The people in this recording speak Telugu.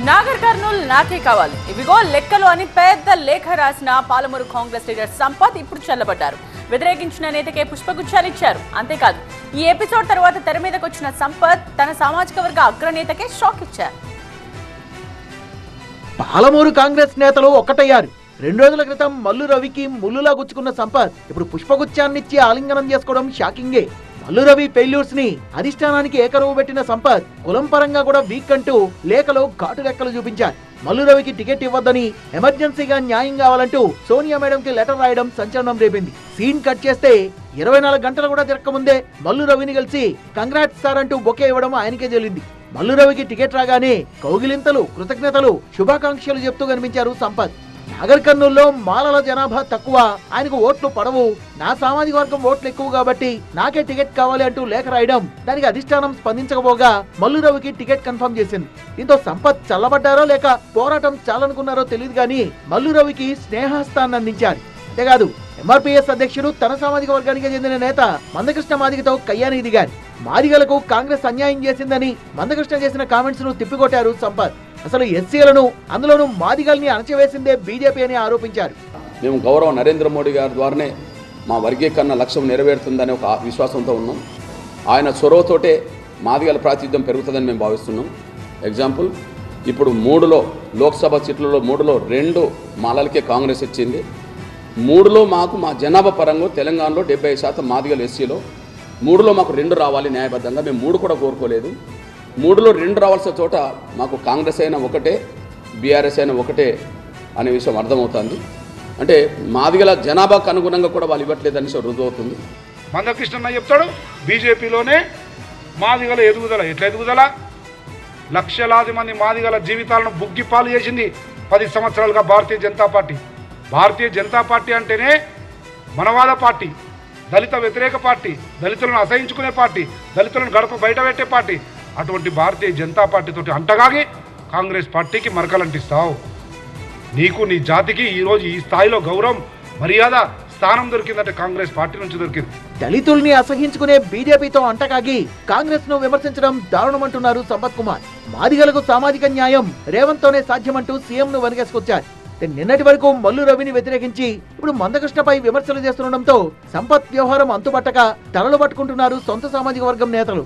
నాగర్ కర్నూల్ నాకే కావాలి ఇవిగో లెక్కలు అని పెద్ద లేఖ రాసిన పాలమూరు కాంగ్రెస్ లీడర్ సంపత్ ఇప్పుడు చల్లబడ్డారు. వ్యతిరేకించిన నేతకే పుష్పగుచ్చాలు ఇచ్చారు. అంతేకాదు ఈ ఎపిసోడ్ తర్వాత తెర మీదకి వచ్చిన సంపత్ తన సామాజిక వర్గ అగ్రనేతకే షాక్ ఇచ్చారు. పాలమూరు కాంగ్రెస్ నేతలు ఒక్కటయ్యారు. 2 రోజుల క్రితం మల్లు రవికి ముల్లులా గుచ్చుకున్న సంపత్ ఇప్పుడు పుష్పగుచ్చాన్నిచ్చి ఆలింగనం చేసుకోవడం షాకింగే. మల్లు రవి ఫెయిల్యూర్స్ ని అధిష్టానానికి ఏకరువు పెట్టిన సంపత్ కులం పరంగా కూడా వీక్ అంటూ లేఖలో ఘాటు లెక్కలు చూపించారు. మల్లు రవికి టికెట్ ఇవ్వద్దని ఎమర్జెన్సీగా న్యాయం కావాలంటూ సోనియా మేడం కి లెటర్ రాయడం సంచలనం రేపింది. సీన్ కట్ చేస్తే 24 గంటలు కూడా తిరగకముందే మల్లు రవిని కలిసి కంగ్రాట్స్ సార్ అంటూ బొకే ఇవ్వడం ఆయనకే చెల్లింది. మల్లు రవికి టికెట్ రాగానే కౌగిలింతలు, కృతజ్ఞతలు, శుభాకాంక్షలు చెప్తూ కనిపించారు సంపత్. నాగర్ కర్నూల్లో మాలల జనాభా తక్కువ, ఆయనకు ఓట్లు పడవు, నా సామాజిక వర్గం ఓట్లు ఎక్కువ కాబట్టి నాకే టికెట్ కావాలి అంటూ లేఖ రాయడం దానికి అధిష్టానం స్పందించకపోగా మల్లు రవికి టికెట్ కన్ఫర్మ్ చేసింది. దీంతో సంపత్ చల్లబడ్డారో లేక పోరాటం చాలనుకున్నారో తెలియదు కానీ మల్లు రవికి స్నేహస్థాన్ని అందించారు. అంతేకాదు ఎంఆర్పీఎస్ అధ్యక్షుడు తన సామాజిక వర్గానికి చెందిన నేత మందకృష్ణ మాదిగతో కయ్యానికి దిగారు. మాదిగలకు కాంగ్రెస్ అన్యాయం చేసిందని మందకృష్ణ చేసిన కామెంట్స్ ను తిప్పికొట్టారు సంపత్. అసలు ఎస్సీలను, అందులోనూ మాదిగల్ని అణచివేసిందే బీజేపీ అని ఆరోపించారు. మేము గౌరవ నరేంద్ర మోడీ గారి ద్వారానే మా వర్గీకరణ లక్ష్యం నెరవేరుతుందనే ఒక విశ్వాసంతో ఉన్నాం. ఆయన చొరవతోటే మాదిగల ప్రాతినిధ్యం పెరుగుతుందని మేము భావిస్తున్నాం. ఎగ్జాంపుల్, ఇప్పుడు 3లో లోక్సభ సీట్లలో 3లో 2 మాలలకే కాంగ్రెస్ ఇచ్చింది. 3లో మాకు మా జనాభా పరంగా తెలంగాణలో 70% మాదిగలు ఎస్సీలో, 3లో మాకు 2 రావాలి న్యాయబద్ధంగా. మేము 3 కూడా కోరుకోలేదు. 3లో 2 రావాల్సిన చోట మాకు కాంగ్రెస్ అయినా ఒకటే, బీఆర్ఎస్ అయినా ఒకటే అనే విషయం అర్థమవుతుంది. అంటే మాదిగల జనాభాకు అనుగుణంగా కూడా వాళ్ళు ఇవ్వట్లేదని రుజువు అవుతుంది. మందకృష్ణ చెప్తాడు, బీజేపీలోనే మాదిగల ఎదుగుదల. ఎట్లా ఎదుగుదల? లక్షలాది మంది మాదిగల జీవితాలను బుగ్గిపాలు చేసింది 10 సంవత్సరాలుగా భారతీయ జనతా పార్టీ. భారతీయ జనతా పార్టీ అంటేనే మనవాద పార్టీ, దళిత వ్యతిరేక పార్టీ, దళితులను అసహించుకునే పార్టీ, దళితులను గడప బయట పెట్టే పార్టీ. అటువంటి భారతీయ జనతా పార్టీతోటి అంటగాగి కాంగ్రెస్ పార్టీకి మరకలంటిస్తావు. నీకు, నీ జాతికి ఈరోజు ఈ స్థాయిలో గౌరవం, మర్యాద, స్థానం దొరికిందంటే కాంగ్రెస్ పార్టీ నుంచి దొరికింది. దళితుల్ని అసహించుకునే బీజేపీతో అంటకాగి కాంగ్రెస్ ను విమర్శించడం దారుణమంటున్నారు సంపత్ కుమార్. మాదిగలకు సామాజిక న్యాయం రేవంత్ తోనే సాధ్యమంటూ సీఎం ను వెనకేసుకొచ్చారు. నిన్నటి వరకు మల్లు రవిని వ్యతిరేకించి ఇప్పుడు మందకృష్ణపై విమర్శలు చేస్తుండటంతో సంపత్ వ్యవహారం అంతుబట్టక తలలు పట్టుకుంటున్నారు సొంత సామాజిక వర్గం నేతలు.